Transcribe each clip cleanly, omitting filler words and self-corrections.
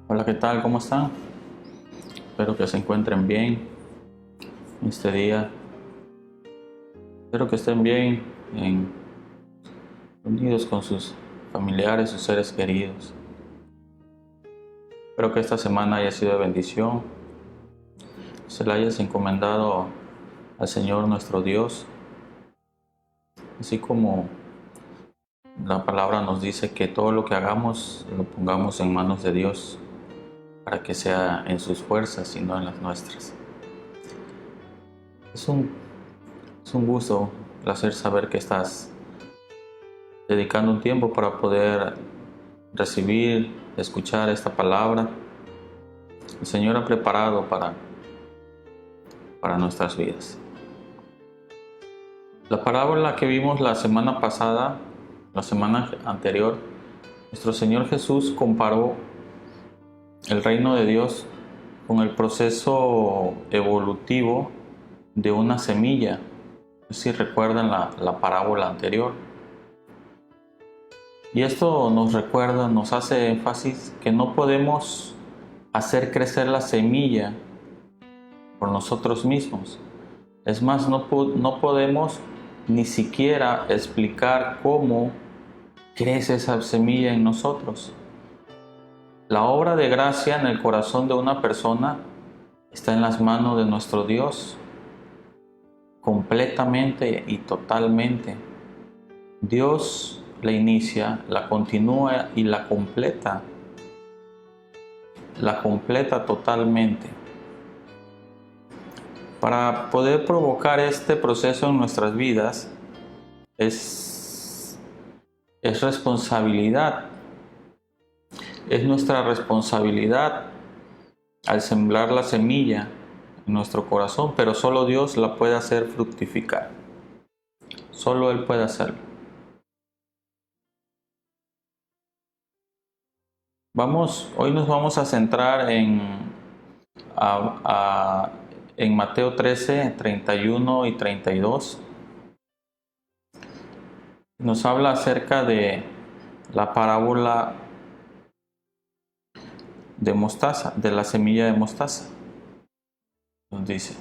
Hola, ¿qué tal? ¿Cómo están? Espero que se encuentren bien este día. Espero que estén bien, unidos con sus familiares, sus seres queridos. Espero que esta semana haya sido de bendición. Se la hayas encomendado al Señor nuestro Dios, así como la palabra nos dice que todo lo que hagamos lo pongamos en manos de Dios para que sea en sus fuerzas y no en las nuestras. Es un gusto, un placer saber que estás dedicando un tiempo para poder recibir, escuchar esta palabra. El Señor ha preparado para nuestras vidas. La parábola que vimos la semana pasada, la semana anterior, nuestro Señor Jesús comparó el reino de Dios con el proceso evolutivo de una semilla. Si recuerdan la parábola anterior. Y esto nos recuerda, nos hace énfasis que no podemos hacer crecer la semilla por nosotros mismos. Es más, no podemos ni siquiera explicar cómo crece esa semilla en nosotros. La obra de gracia en el corazón de una persona está en las manos de nuestro Dios, completamente y totalmente. Dios la inicia, la continúa y la completa totalmente. Para poder provocar este proceso en nuestras vidas es responsabilidad. Es nuestra responsabilidad al sembrar la semilla en nuestro corazón, pero solo Dios la puede hacer fructificar. Solo Él puede hacerlo. Hoy nos vamos a centrar en Mateo 13, 31 y 32. Nos habla acerca de la parábola de mostaza, de la semilla de mostaza. Nos dice: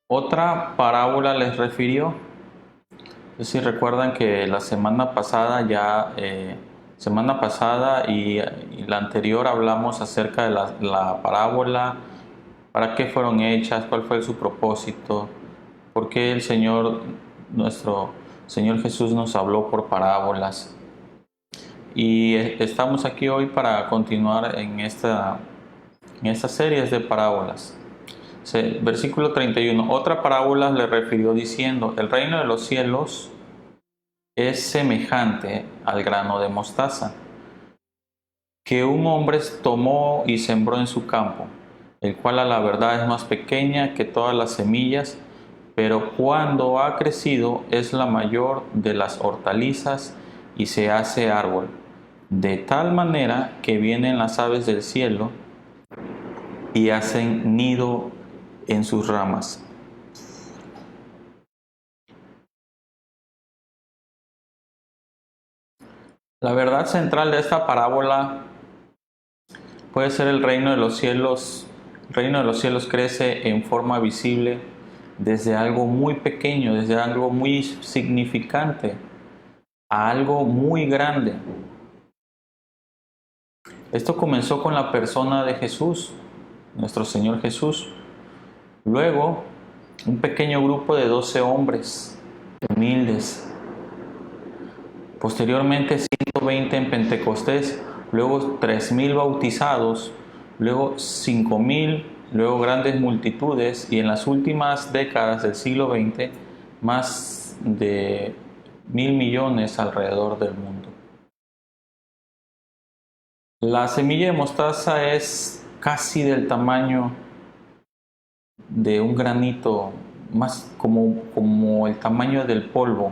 otra parábola les refirió. No sé si recuerdan que la semana pasada y la anterior hablamos acerca de la parábola, para qué fueron hechas, cuál fue su propósito, por qué el Señor, nuestro Señor Jesús, nos habló por parábolas. Y estamos aquí hoy para continuar en esta serie de parábolas. Versículo 31. Otra parábola le refirió diciendo: el reino de los cielos es semejante al grano de mostaza, que un hombre tomó y sembró en su campo, el cual a la verdad es más pequeña que todas las semillas, pero cuando ha crecido es la mayor de las hortalizas y se hace árbol, de tal manera que vienen las aves del cielo y hacen nido en sus ramas. La verdad central de esta parábola puede ser el reino de los cielos. El reino de los cielos crece en forma visible desde algo muy pequeño, desde algo muy significante, a algo muy grande. Esto comenzó con la persona de Jesús, nuestro Señor Jesús. Luego, un pequeño grupo de 12 hombres humildes. Posteriormente, 120 en Pentecostés. Luego 3,000 bautizados. Luego 5,000. Luego grandes multitudes. Y en las últimas décadas del siglo XX, más de 1,000 millones alrededor del mundo. La semilla de mostaza es casi del tamaño de un granito, más como el tamaño del polvo.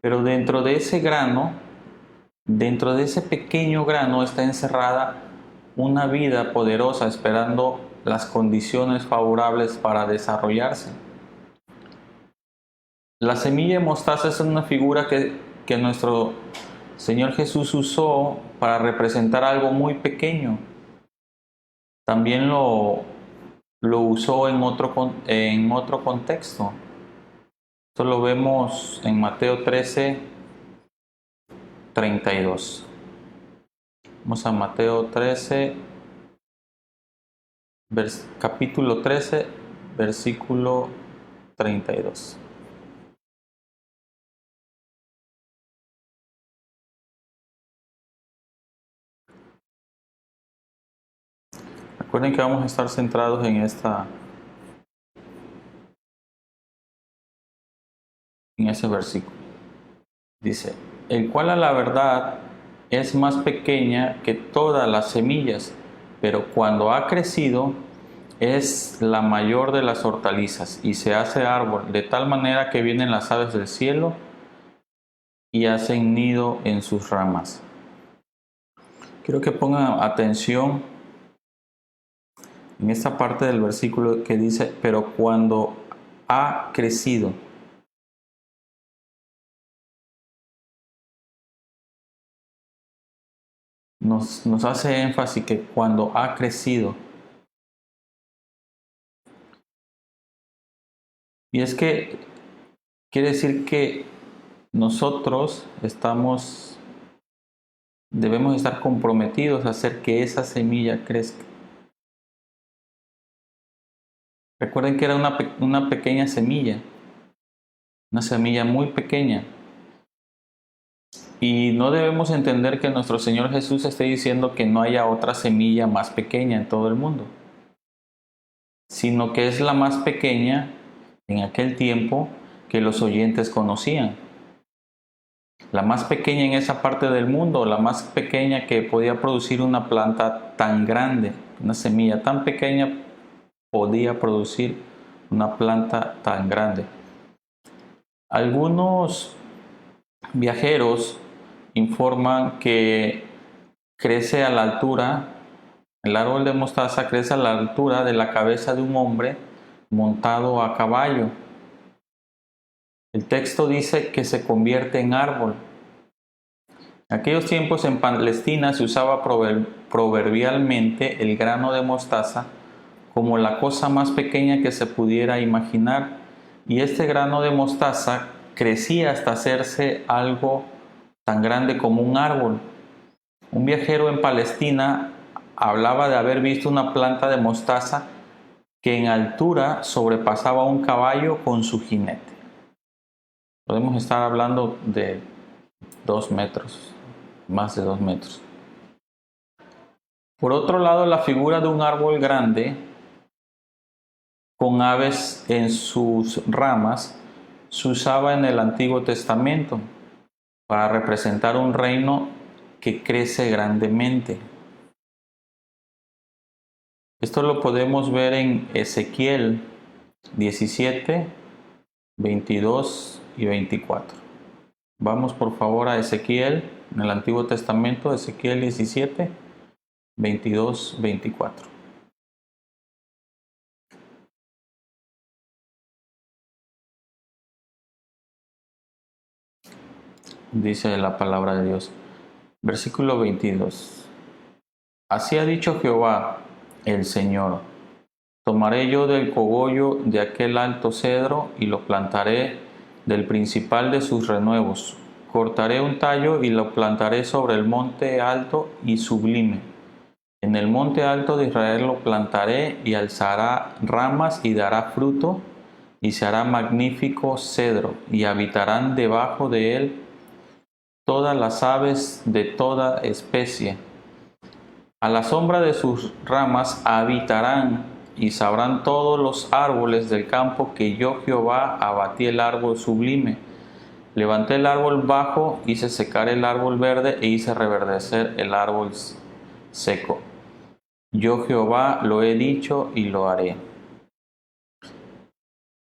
Pero dentro de ese grano Dentro de ese pequeño grano está encerrada una vida poderosa esperando las condiciones favorables para desarrollarse. La semilla de mostaza es una figura que nuestro Señor Jesús usó para representar algo muy pequeño. También lo usó en otro contexto. Esto lo vemos en Mateo 13:32. Vamos a Mateo 13, capítulo 13, versículo 32. Recuerden que vamos a estar centrados en ese versículo. Dice, el cual a la verdad es más pequeña que todas las semillas, pero cuando ha crecido es la mayor de las hortalizas y se hace árbol, de tal manera que vienen las aves del cielo y hacen nido en sus ramas. Quiero que pongan atención en esta parte del versículo que dice, pero cuando ha crecido. Nos hace énfasis que cuando ha crecido. Y es que quiere decir que nosotros debemos estar comprometidos a hacer que esa semilla crezca. Recuerden que era una pequeña semilla, una semilla muy pequeña. Y no debemos entender que nuestro Señor Jesús esté diciendo que no haya otra semilla más pequeña en todo el mundo, sino que es la más pequeña en aquel tiempo que los oyentes conocían. La más pequeña en esa parte del mundo, la más pequeña que podía producir una planta tan grande, una semilla tan pequeña podía producir una planta tan grande. Algunos viajeros informan que crece a la altura, el árbol de mostaza crece a la altura de la cabeza de un hombre montado a caballo. El texto dice que se convierte en árbol. En aquellos tiempos en Palestina se usaba proverbialmente el grano de mostaza como la cosa más pequeña que se pudiera imaginar, y este grano de mostaza crecía hasta hacerse algo tan grande como un árbol. Un viajero en Palestina hablaba de haber visto una planta de mostaza que en altura sobrepasaba a un caballo con su jinete. Podemos estar hablando de 2 metros, más de 2 metros. Por otro lado, la figura de un árbol grande con aves en sus ramas se usaba en el Antiguo Testamento para representar un reino que crece grandemente. Esto lo podemos ver en Ezequiel 17, 22 y 24. Vamos por favor a Ezequiel, en el Antiguo Testamento, Ezequiel 17, 22, 24. Dice la palabra de Dios. Versículo 22. Así ha dicho Jehová, el Señor. Tomaré yo del cogollo de aquel alto cedro y lo plantaré del principal de sus renuevos. Cortaré un tallo y lo plantaré sobre el monte alto y sublime. En el monte alto de Israel lo plantaré y alzará ramas y dará fruto y se hará magnífico cedro y habitarán debajo de él todas las aves de toda especie. A la sombra de sus ramas habitarán y sabrán todos los árboles del campo que yo Jehová abatí el árbol sublime. Levanté el árbol bajo, hice secar el árbol verde e hice reverdecer el árbol seco. Yo Jehová lo he dicho y lo haré.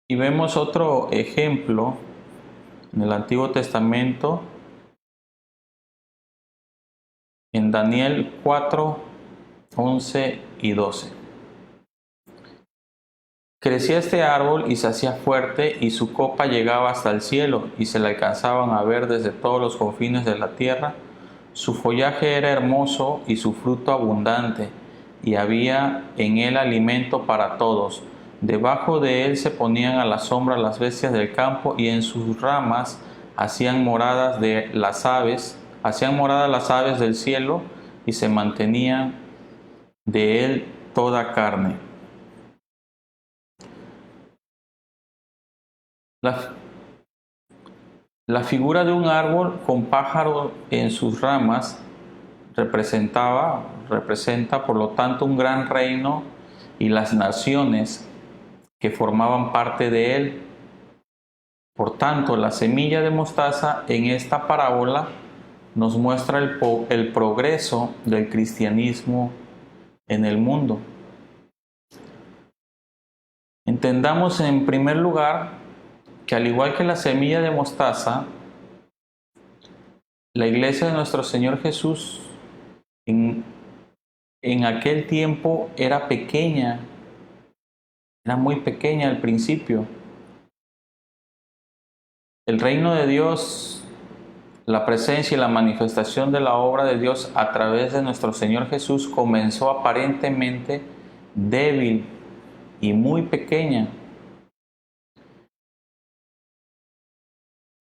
Y vemos otro ejemplo en el Antiguo Testamento en Daniel 4, 11 y 12. Crecía este árbol y se hacía fuerte, y su copa llegaba hasta el cielo, y se le alcanzaban a ver desde todos los confines de la tierra. Su follaje era hermoso y su fruto abundante, y había en él alimento para todos. Debajo de él se ponían a la sombra las bestias del campo, y en sus ramas hacían moradas las aves del cielo, y se mantenían de él toda carne. La figura de un árbol con pájaro en sus ramas representa por lo tanto un gran reino y las naciones que formaban parte de él. Por tanto, la semilla de mostaza en esta parábola nos muestra el progreso del cristianismo en el mundo. Entendamos en primer lugar que al igual que la semilla de mostaza, la iglesia de nuestro Señor Jesús en aquel tiempo era pequeña, era muy pequeña al principio. El reino de Dios, la presencia y la manifestación de la obra de Dios a través de nuestro Señor Jesús comenzó aparentemente débil y muy pequeña.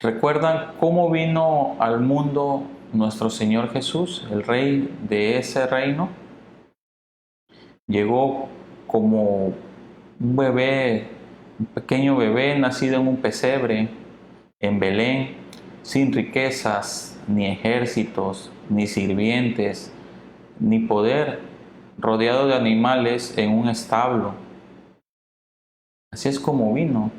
¿Recuerdan cómo vino al mundo nuestro Señor Jesús, el Rey de ese reino? Llegó como un bebé, un pequeño bebé nacido en un pesebre, en Belén, sin riquezas, ni ejércitos, ni sirvientes, ni poder, rodeado de animales en un establo. Así es como vino.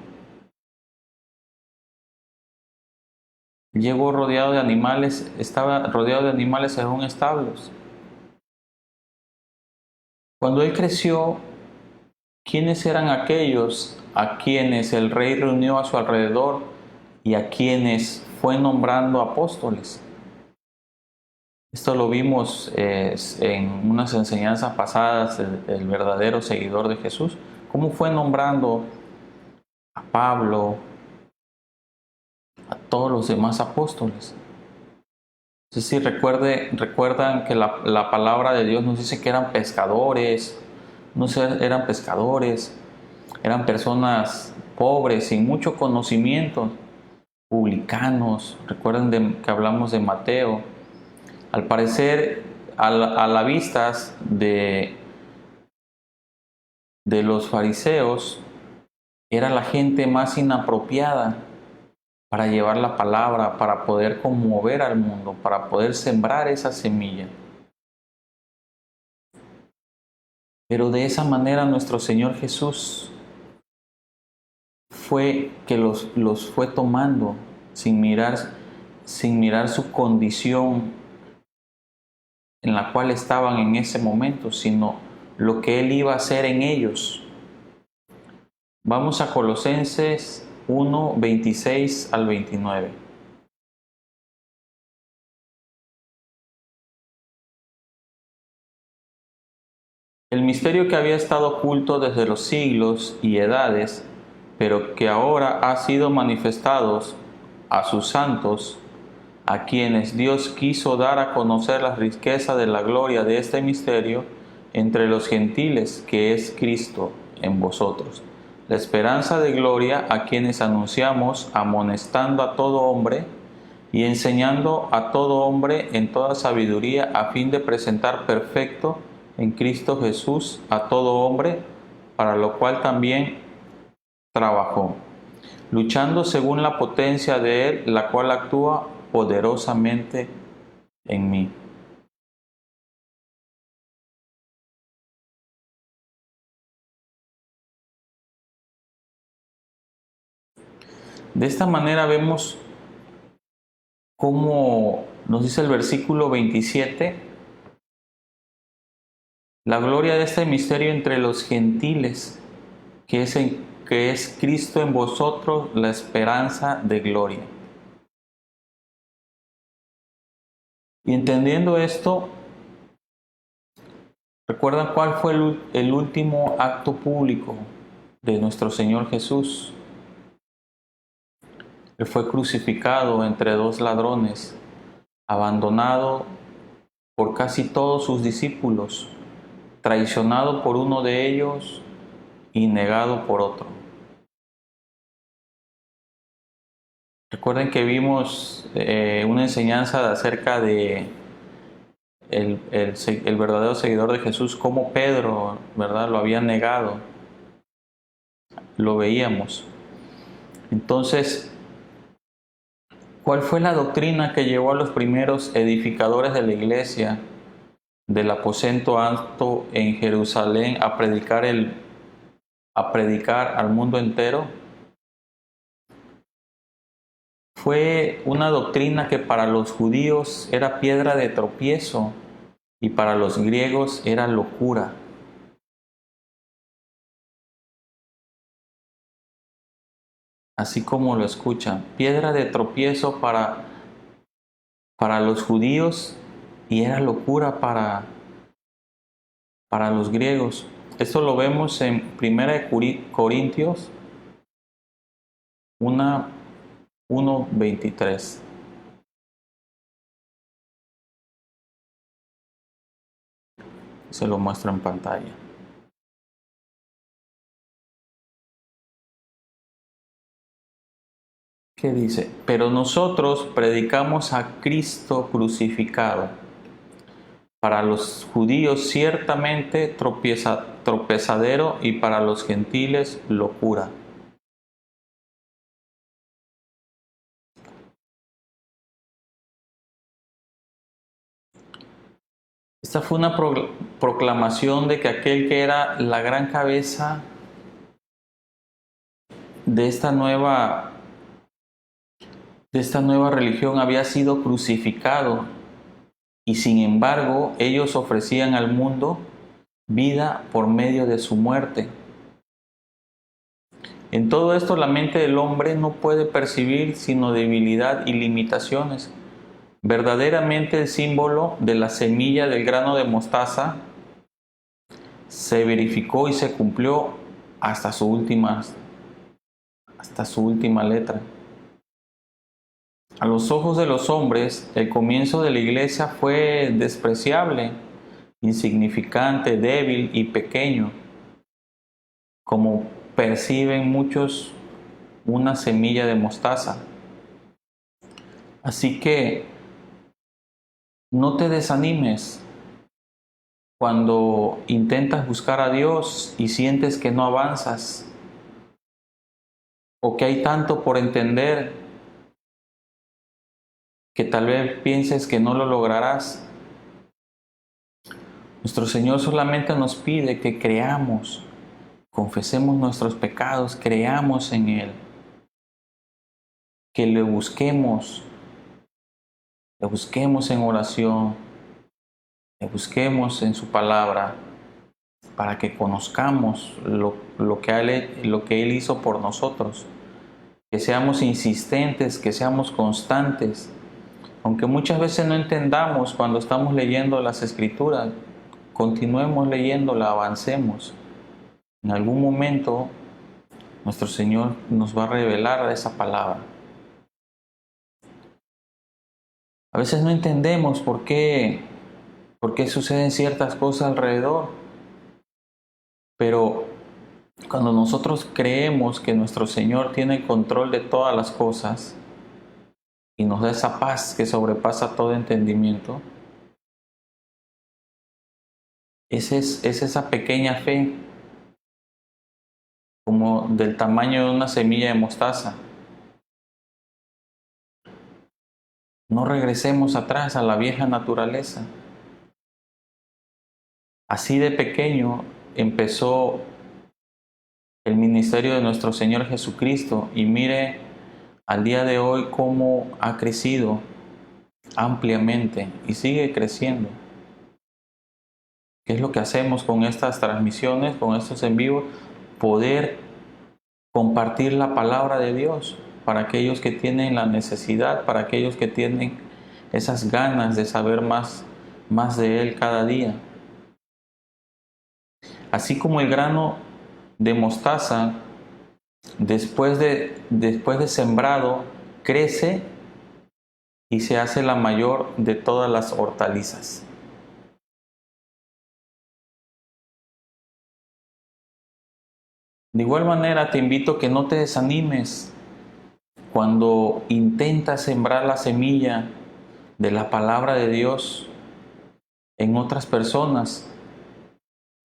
Llegó rodeado de animales, estaba rodeado de animales en un establo. Cuando él creció, ¿quiénes eran aquellos a quienes el rey reunió a su alrededor y a quienes fue nombrando apóstoles? Esto lo vimos en unas enseñanzas pasadas del verdadero seguidor de Jesús. ¿Cómo fue nombrando a Pablo, a todos los demás apóstoles? Es decir, recuerdan que la palabra de Dios nos dice que eran pescadores, eran pescadores, eran personas pobres, sin mucho conocimiento, publicanos. Recuerden que hablamos de Mateo. Al parecer, a la vista de los fariseos, era la gente más inapropiada para llevar la palabra, para poder conmover al mundo, para poder sembrar esa semilla. Pero de esa manera nuestro Señor Jesús fue que los fue tomando sin mirar su condición en la cual estaban en ese momento, sino lo que Él iba a hacer en ellos. Vamos a Colosenses 1, 26 al 29. El misterio que había estado oculto desde los siglos y edades, pero que ahora ha sido manifestado a sus santos, a quienes Dios quiso dar a conocer la riqueza de la gloria de este misterio entre los gentiles, que es Cristo en vosotros, la esperanza de gloria, a quienes anunciamos, amonestando a todo hombre y enseñando a todo hombre en toda sabiduría, a fin de presentar perfecto en Cristo Jesús a todo hombre, para lo cual también trabajó, luchando según la potencia de Él, la cual actúa poderosamente en mí. De esta manera vemos cómo nos dice el versículo 27, la gloria de este misterio entre los gentiles, que es Cristo en vosotros, la esperanza de gloria. Y entendiendo esto, ¿Recuerdan cuál fue el último acto público de nuestro Señor Jesús? Él fue crucificado entre dos ladrones, abandonado por casi todos sus discípulos, traicionado por uno de ellos y negado por otro. Recuerden que vimos una enseñanza acerca de el verdadero seguidor de Jesús, como Pedro, ¿verdad? Lo había negado, lo veíamos. Entonces, ¿cuál fue la doctrina que llevó a los primeros edificadores de la iglesia del aposento alto en Jerusalén a predicar al mundo entero? Fue una doctrina que para los judíos era piedra de tropiezo y para los griegos era locura. Así como lo escuchan, piedra de tropiezo para los judíos y era locura para los griegos. Esto lo vemos en 1 Corintios 1:23. Se lo muestro en pantalla. ¿Qué dice? Pero nosotros predicamos a Cristo crucificado. Para los judíos ciertamente tropezadero y para los gentiles locura. Esta fue una proclamación de que aquel que era la gran cabeza de esta nueva religión había sido crucificado y sin embargo ellos ofrecían al mundo vida por medio de su muerte. En todo esto la mente del hombre no puede percibir sino debilidad y limitaciones. Verdaderamente el símbolo de la semilla del grano de mostaza se verificó y se cumplió hasta su última letra. A los ojos de los hombres, el comienzo de la iglesia fue despreciable, insignificante, débil y pequeño, como perciben muchos una semilla de mostaza. Así que no te desanimes cuando intentas buscar a Dios y sientes que no avanzas o que hay tanto por entender que tal vez pienses que no lo lograrás. Nuestro Señor solamente nos pide que creamos, confesemos nuestros pecados, creamos en Él, que le busquemos en oración, le busquemos en su palabra, para que conozcamos lo que Él hizo por nosotros, que seamos insistentes, que seamos constantes, aunque muchas veces no entendamos cuando estamos leyendo las Escrituras, continuemos leyéndola, avancemos. En algún momento nuestro Señor nos va a revelar esa palabra. A veces no entendemos por qué suceden ciertas cosas alrededor, pero cuando nosotros creemos que nuestro Señor tiene control de todas las cosas y nos da esa paz que sobrepasa todo entendimiento, es esa pequeña fe, como del tamaño de una semilla de mostaza. No regresemos atrás a la vieja naturaleza. Así de pequeño empezó el ministerio de nuestro Señor Jesucristo y mire al día de hoy cómo ha crecido ampliamente y sigue creciendo. ¿Qué es lo que hacemos con estas transmisiones, con estos en vivo? Poder compartir la palabra de Dios para aquellos que tienen la necesidad, para aquellos que tienen esas ganas de saber más de Él cada día. Así como el grano de mostaza, después de sembrado, crece y se hace la mayor de todas las hortalizas. De igual manera, te invito a que no te desanimes cuando intentas sembrar la semilla de la palabra de Dios en otras personas,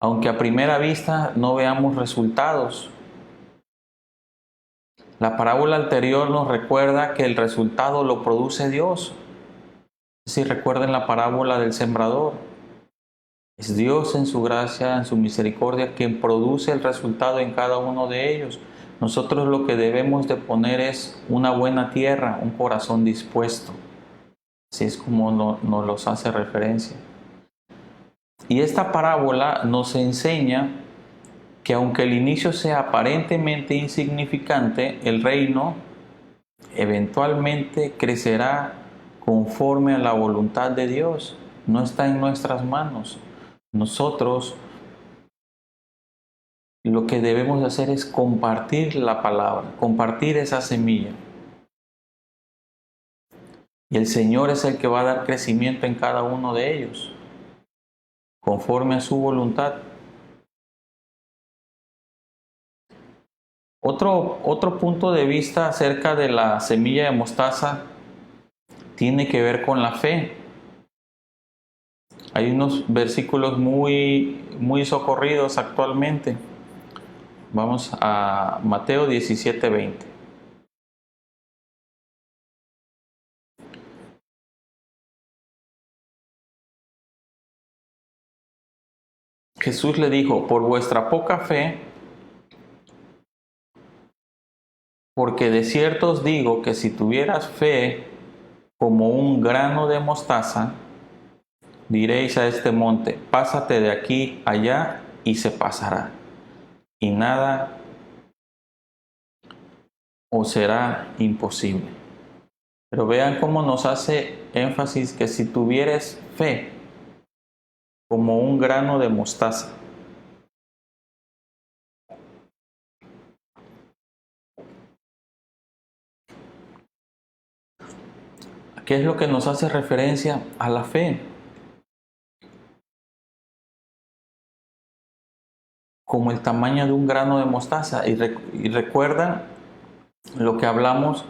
aunque a primera vista no veamos resultados. La parábola anterior nos recuerda que el resultado lo produce Dios. Si recuerden la parábola del sembrador, es Dios en su gracia, en su misericordia, quien produce el resultado en cada uno de ellos. Nosotros lo que debemos de poner es una buena tierra, un corazón dispuesto. Así es como nos los hace referencia. Y esta parábola nos enseña que aunque el inicio sea aparentemente insignificante, el reino eventualmente crecerá conforme a la voluntad de Dios. No está en nuestras manos. Nosotros lo que debemos hacer es compartir la palabra, compartir esa semilla. Y el Señor es el que va a dar crecimiento en cada uno de ellos, conforme a su voluntad. Otro punto de vista acerca de la semilla de mostaza tiene que ver con la fe. Hay unos versículos muy socorridos actualmente. Vamos a Mateo 17:20. Jesús le dijo, por vuestra poca fe, porque de cierto os digo que si tuvieras fe como un grano de mostaza, diréis a este monte, pásate de aquí allá, y se pasará, y nada os será imposible. Pero vean cómo nos hace énfasis que si tuvieres fe como un grano de mostaza. ¿Qué es lo que nos hace referencia a la fe? Como el tamaño de un grano de mostaza. Y recuerdan lo que hablamos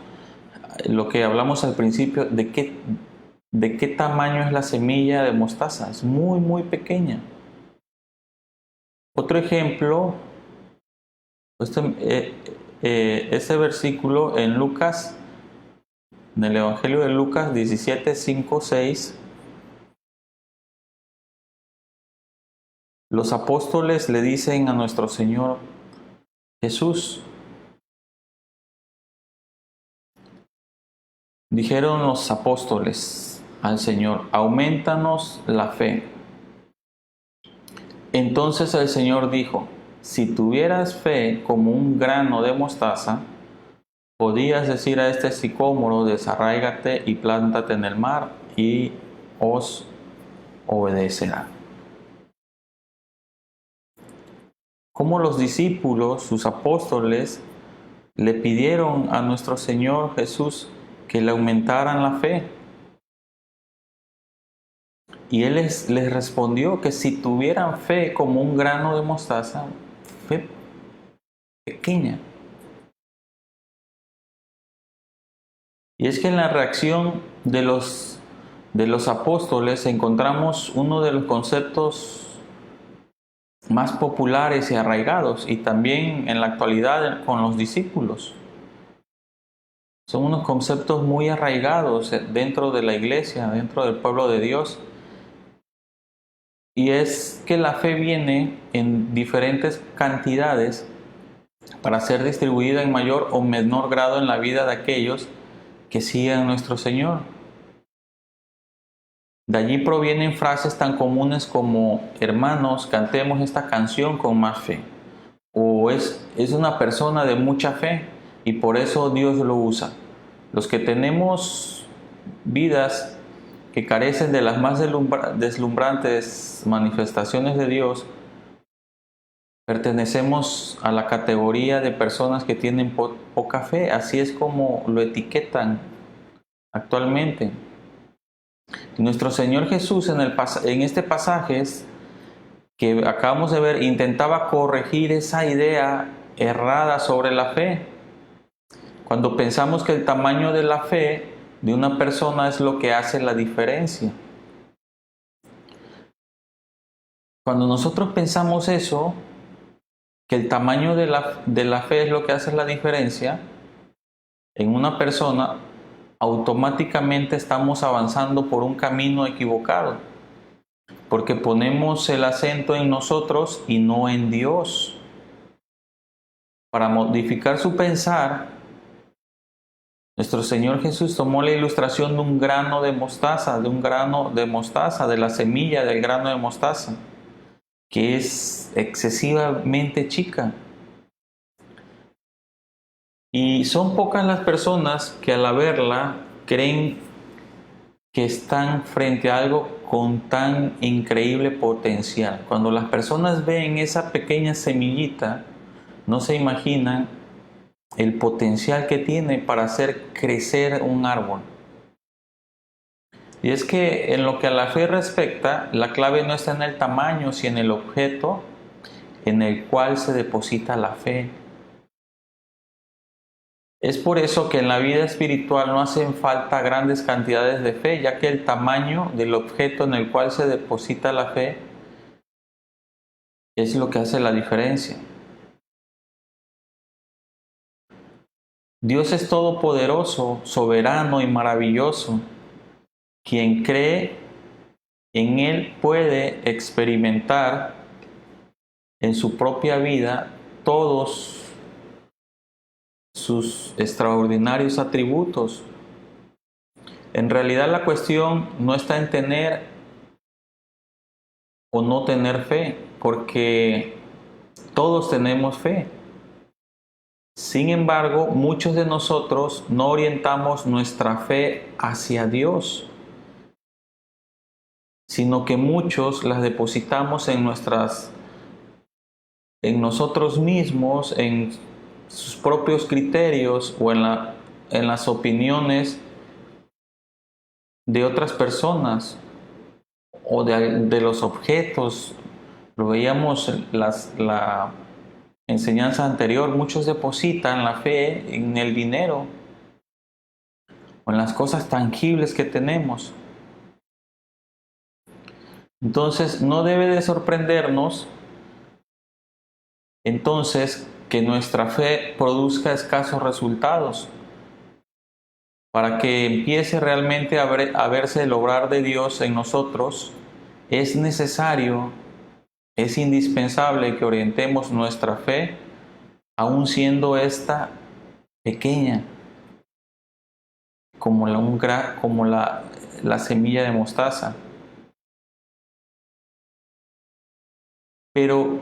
al principio, de qué tamaño es la semilla de mostaza. Es muy pequeña. Otro ejemplo, este versículo en Lucas, en el Evangelio de Lucas 17, 5, 6, los apóstoles le dicen a nuestro Señor Jesús, dijeron los apóstoles al Señor, aumentanos la fe. Entonces el Señor dijo, si tuvieras fe como un grano de mostaza, podías decir a este sicómoro, desarráigate y plántate en el mar, y os obedecerá. Como los discípulos, sus apóstoles, le pidieron a nuestro Señor Jesús que le aumentaran la fe. Y Él les respondió que si tuvieran fe como un grano de mostaza, fe pequeña. Y es que en la reacción de los apóstoles encontramos uno de los conceptos más populares y arraigados, y también en la actualidad con los discípulos. Son unos conceptos muy arraigados dentro de la iglesia, dentro del pueblo de Dios. Y es que la fe viene en diferentes cantidades para ser distribuida en mayor o menor grado en la vida de aquellos que siguen a nuestro Señor. De allí provienen frases tan comunes como, hermanos, cantemos esta canción con más fe. O es una persona de mucha fe y por eso Dios lo usa. Los que tenemos vidas que carecen de las más deslumbrantes manifestaciones de Dios, pertenecemos a la categoría de personas que tienen poca fe. Así es como lo etiquetan actualmente. Nuestro Señor Jesús en este pasaje que acabamos de ver intentaba corregir esa idea errada sobre la fe. Cuando pensamos que el tamaño de la fe de una persona es lo que hace la diferencia. Cuando nosotros pensamos eso, que el tamaño de la fe es lo que hace la diferencia en una persona, automáticamente estamos avanzando por un camino equivocado, porque ponemos el acento en nosotros y no en Dios. Para modificar su pensar, nuestro Señor Jesús tomó la ilustración de un grano de mostaza, de la semilla del grano de mostaza, que es excesivamente chica. Y son pocas las personas que al verla creen que están frente a algo con tan increíble potencial. Cuando las personas ven esa pequeña semillita, no se imaginan el potencial que tiene para hacer crecer un árbol. Y es que en lo que a la fe respecta, la clave no está en el tamaño, sino en el objeto en el cual se deposita la fe. Es por eso que en la vida espiritual no hacen falta grandes cantidades de fe, ya que el tamaño del objeto en el cual se deposita la fe es lo que hace la diferencia. Dios es todopoderoso, soberano y maravilloso. Quien cree en Él puede experimentar en su propia vida todos sus extraordinarios atributos. En realidad la cuestión no está en tener o no tener fe, porque todos tenemos fe. Sin embargo, muchos de nosotros no orientamos nuestra fe hacia Dios, sino que muchos las depositamos en nosotros mismos, en sus propios criterios o en las opiniones de otras personas o de los objetos. Lo veíamos en la enseñanza anterior, muchos depositan la fe en el dinero o en las cosas tangibles que tenemos. Entonces no debe de sorprendernos entonces que nuestra fe produzca escasos resultados. Para que empiece realmente a verse el obrar de Dios en nosotros, es necesario, es indispensable que orientemos nuestra fe, aun siendo esta pequeña, como la semilla de mostaza. Pero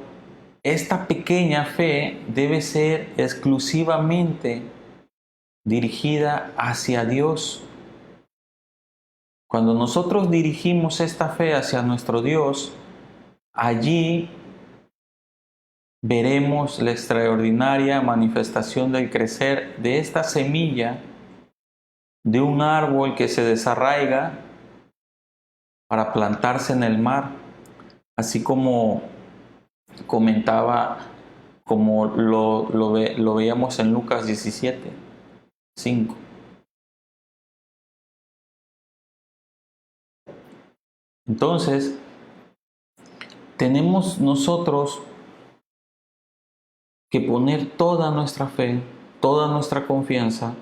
esta pequeña fe debe ser exclusivamente dirigida hacia Dios. Cuando nosotros dirigimos esta fe hacia nuestro Dios, allí veremos la extraordinaria manifestación del crecer de esta semilla de un árbol que se desarraiga para plantarse en el mar, así como comentaba, como lo veíamos en Lucas 17, 5. Entonces, tenemos nosotros que poner toda nuestra fe, toda nuestra confianza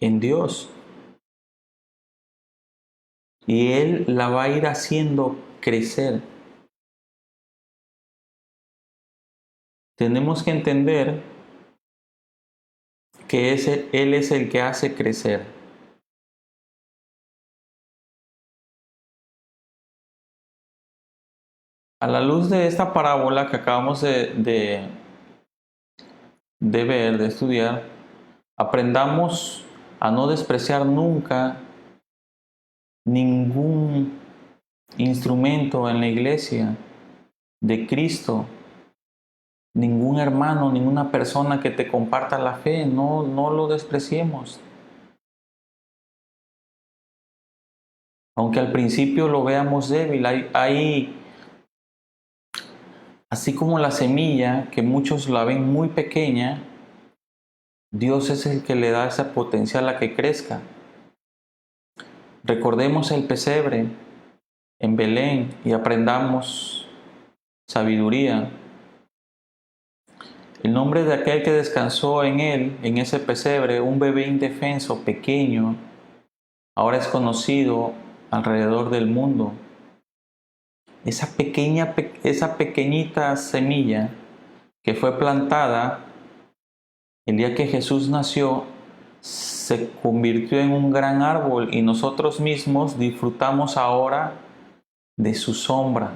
en Dios. Y Él la va a ir haciendo crecer. Tenemos que entender que Él es el que hace crecer. A la luz de esta parábola que acabamos de ver, de estudiar, aprendamos a no despreciar nunca ningún instrumento en la iglesia, de Cristo, ningún hermano, ninguna persona que te comparta la fe, no lo despreciemos. Aunque al principio lo veamos débil, así como la semilla, que muchos la ven muy pequeña, Dios es el que le da ese potencial a que crezca. Recordemos el pesebre en Belén y aprendamos sabiduría. El nombre de aquel que descansó en él, en ese pesebre, un bebé indefenso, pequeño, ahora es conocido alrededor del mundo. Esa pequeñita semilla que fue plantada el día que Jesús nació, se convirtió en un gran árbol y nosotros mismos disfrutamos ahora de su sombra.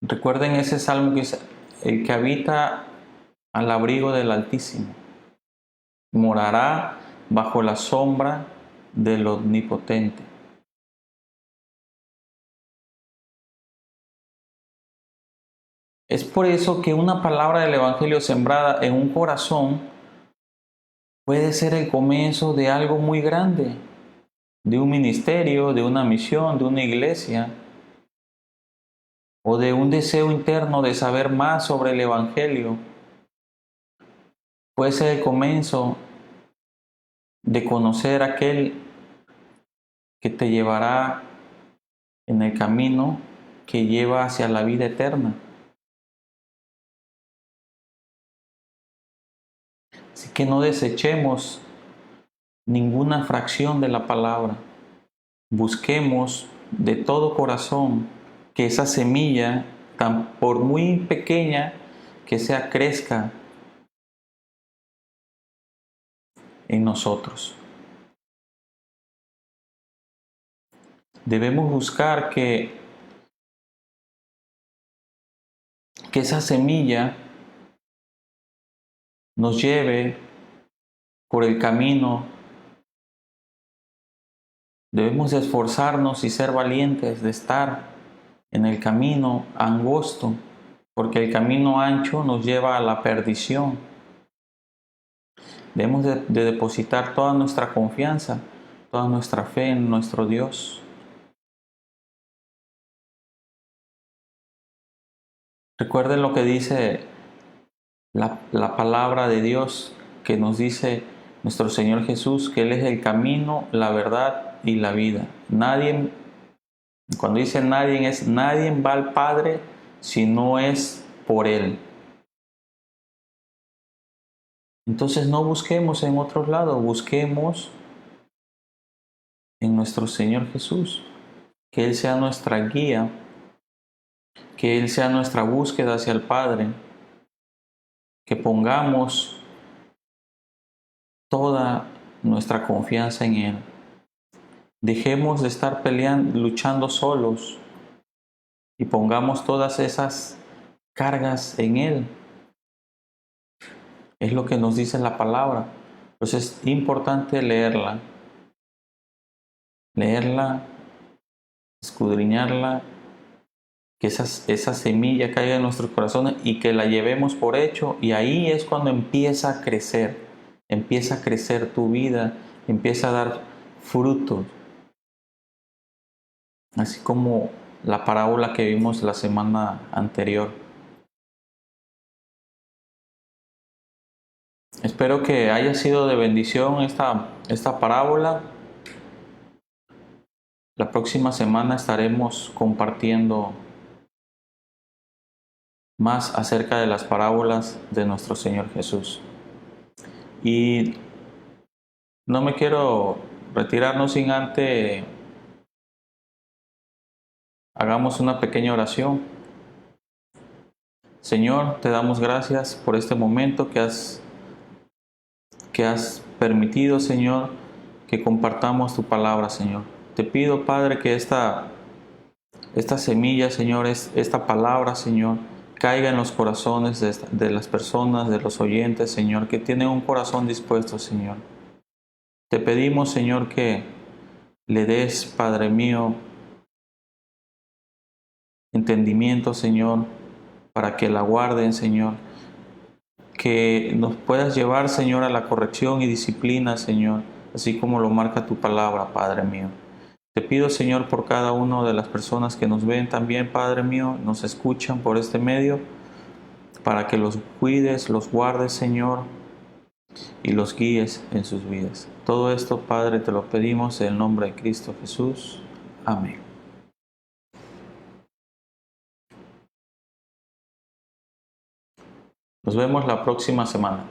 Recuerden ese salmo que dice: el que habita al abrigo del Altísimo morará bajo la sombra del Omnipotente. Es por eso que una palabra del Evangelio sembrada en un corazón puede ser el comienzo de algo muy grande, de un ministerio, de una misión, de una iglesia, o de un deseo interno de saber más sobre el Evangelio. Puede ser el comienzo de conocer a aquel que te llevará en el camino que lleva hacia la vida eterna. Así que no desechemos ninguna fracción de la palabra. Busquemos de todo corazón que esa semilla, tan por muy pequeña que sea, crezca en nosotros. Debemos buscar que esa semilla nos lleve por el camino. Debemos esforzarnos y ser valientes de estar en el camino angosto, porque el camino ancho nos lleva a la perdición. Debemos de depositar toda nuestra confianza, toda nuestra fe en nuestro Dios. Recuerden lo que dice la palabra de Dios, que nos dice nuestro Señor Jesús, que Él es el camino, la verdad y la vida. Nadie, cuando dice nadie, es nadie va al Padre si no es por Él. Entonces no busquemos en otros lados, busquemos en nuestro Señor Jesús, que Él sea nuestra guía, que Él sea nuestra búsqueda hacia el Padre, que pongamos toda nuestra confianza en Él. Dejemos de estar peleando, luchando solos, y pongamos todas esas cargas en Él. Es lo que nos dice la palabra. Entonces es importante leerla, escudriñarla, que esa semilla caiga en nuestros corazones y que la llevemos por hecho, y ahí es cuando empieza a crecer tu vida, empieza a dar frutos. Así como la parábola que vimos la semana anterior. Espero que haya sido de bendición esta parábola. La próxima semana estaremos compartiendo más acerca de las parábolas de nuestro Señor Jesús. Y no me quiero retirar no sin antes hagamos una pequeña oración. Señor, te damos gracias por este momento que has permitido, Señor, que compartamos tu palabra, Señor. Te pido, Padre, que esta semilla, Señor, esta palabra, Señor, caiga en los corazones de las personas, de los oyentes, Señor, que tienen un corazón dispuesto, Señor. Te pedimos, Señor, que le des, Padre mío, entendimiento, Señor, para que la guarden, Señor. Que nos puedas llevar, Señor, a la corrección y disciplina, Señor, así como lo marca tu palabra, Padre mío. Te pido, Señor, por cada una de las personas que nos ven también, Padre mío, nos escuchan por este medio, para que los cuides, los guardes, Señor, y los guíes en sus vidas. Todo esto, Padre, te lo pedimos en el nombre de Cristo Jesús. Amén. Nos vemos la próxima semana.